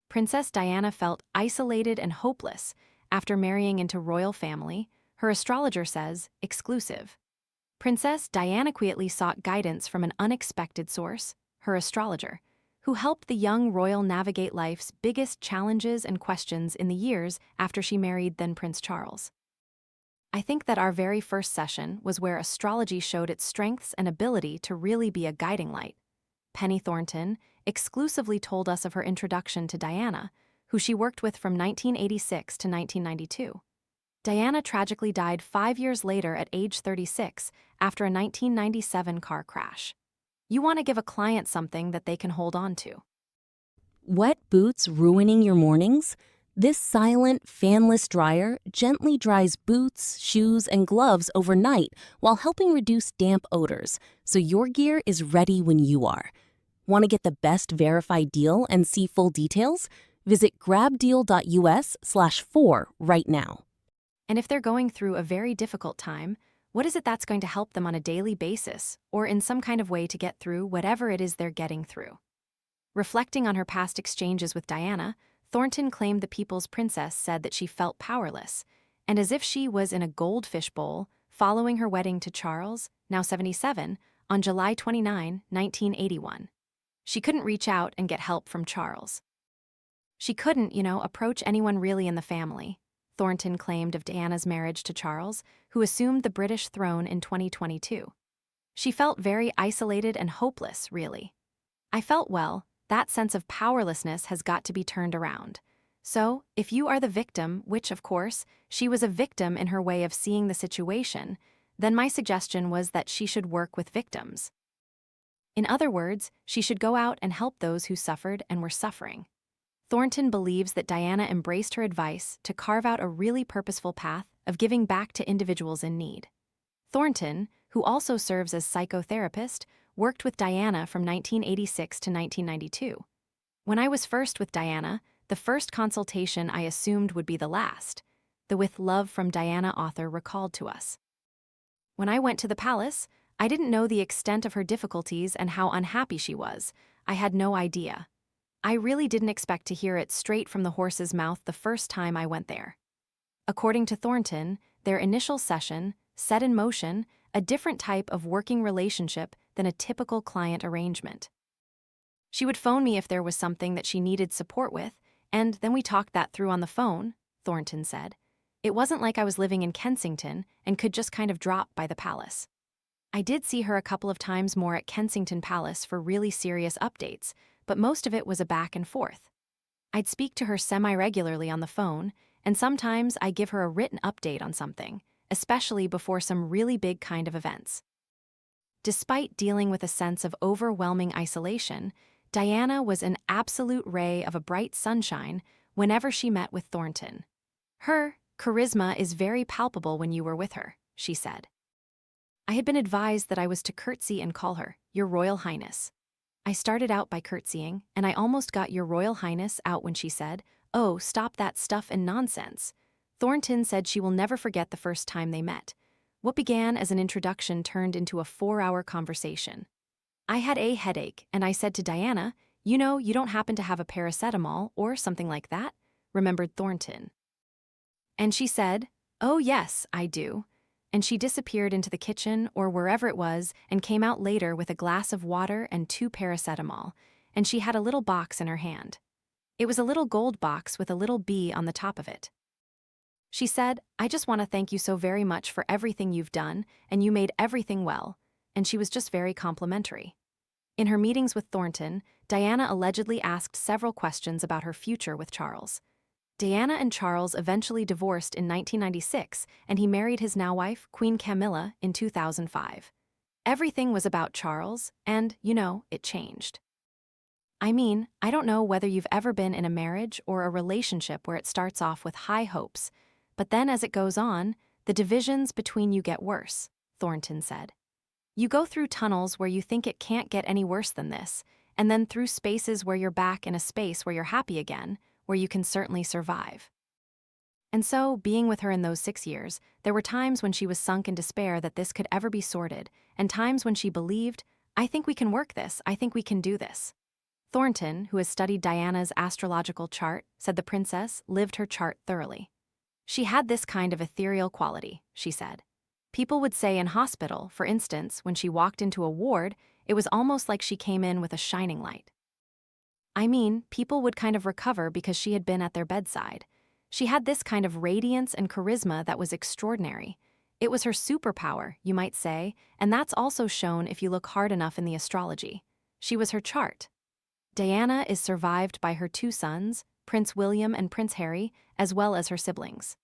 Princess Diana felt isolated and hopeless after marrying into royal family, her astrologer says, exclusive. Princess Dianaquietly sought guidance from an unexpected source, her astrologer, who helped the young royal navigate life's biggest challenges and questions in the years after she married then Prince Charles. I think that our very first session was where astrology showed its strengths and ability to really be a guiding light. Penny Thornton exclusively told us of her introduction to Diana, who she worked with from 1986 to 1992. Diana tragically died 5 years later at age 36 after a 1997 car crash. You want to give a client something that they can hold on to. Wet boots ruining your mornings? This silent, fanless dryer gently dries boots, shoes, and gloves overnight while helping reduce damp odors, so your gear is ready when you are. Want to get the best verified deal and see full details? Visit grabdeal.us/4 right now. And if they're going through a very difficult time, what is it that's going to help them on a daily basis or in some kind of way to get through whatever it is they're getting through? Reflecting on her past exchanges with Diana, Thornton claimed the people's princess said that she felt powerless, and as if she was in a goldfish bowl following her wedding to Charles, now 77, on July 29, 1981. She couldn't reach out and get help from Charles. She couldn't, approach anyone really in the family, Thornton claimed of Diana's marriage to Charles, who assumed the British throne in 2022. She felt very isolated and hopeless, really. I felt, well, that sense of powerlessness has got to be turned around. So, if you are the victim, which, of course, she was a victim in her way of seeing the situation, then my suggestion was that she should work with victims. In other words, she should go out and help those who suffered and were suffering. Thornton believes that Diana embraced her advice to carve out a really purposeful path of giving back to individuals in need. Thornton, who also serves as psychotherapist, worked with Diana from 1986 to 1992. When I was first with Diana, the first consultation I assumed would be the last, the With Love from Diana author recalled to us. When I went to the palace, I didn't know the extent of her difficulties and how unhappy she was. I had no idea. I really didn't expect to hear it straight from the horse's mouth the first time I went there. According to Thornton, their initial session set in motion a different type of working relationship than a typical client arrangement. She would phone me if there was something that she needed support with, and then we talked that through on the phone, Thornton said. It wasn't like I was living in Kensington and could just kind of drop by the palace. I did see her a couple of times more at Kensington Palace for really serious updates, but most of it was a back and forth. I'd speak to her semi-regularly on the phone, and sometimes I give her a written update on something, especially before some really big kind of events. Despite dealing with a sense of overwhelming isolation, Diana was an absolute ray of a bright sunshine whenever she met with Thornton. Her charisma is very palpable when you were with her, she said. I had been advised that I was to curtsy and call her, Your Royal Highness. I started out by curtsying, and I almost got Your Royal Highness out when she said, "Oh, stop that stuff and nonsense." Thornton said she will never forget the first time they met. What began as an introduction turned into a 4-hour conversation. I had a headache, and I said to Diana, you don't happen to have a paracetamol or something like that? Remembered Thornton. And she said, oh yes, I do. And she disappeared into the kitchen or wherever it was and came out later with a glass of water and 2 paracetamol, and she had a little box in her hand. It was a little gold box with a little bee on the top of it. She said, I just want to thank you so very much for everything you've done, and you made everything well, and she was just very complimentary. In her meetings with Thornton, Diana allegedly asked several questions about her future with Charles. Diana and Charles eventually divorced in 1996, and he married his now wife, Queen Camilla, in 2005. Everything was about Charles, and, it changed. I mean, I don't know whether you've ever been in a marriage or a relationship where it starts off with high hopes, but then as it goes on, the divisions between you get worse, Thornton said. You go through tunnels where you think it can't get any worse than this, and then through spaces where you're back in a space where you're happy again, where you can certainly survive. And so, being with her in those 6 years, there were times when she was sunk in despair that this could ever be sorted, and times when she believed, I think we can work this, I think we can do this. Thornton, who has studied Diana's astrological chart, said the princess lived her chart thoroughly. She had this kind of ethereal quality, she said. People would say in hospital, for instance, when she walked into a ward, it was almost like she came in with a shining light. I mean, people would kind of recover because she had been at their bedside. She had this kind of radiance and charisma that was extraordinary. It was her superpower, you might say, and that's also shown if you look hard enough in the astrology. She was her chart. Diana is survived by her two sons, Prince William and Prince Harry, as well as her siblings.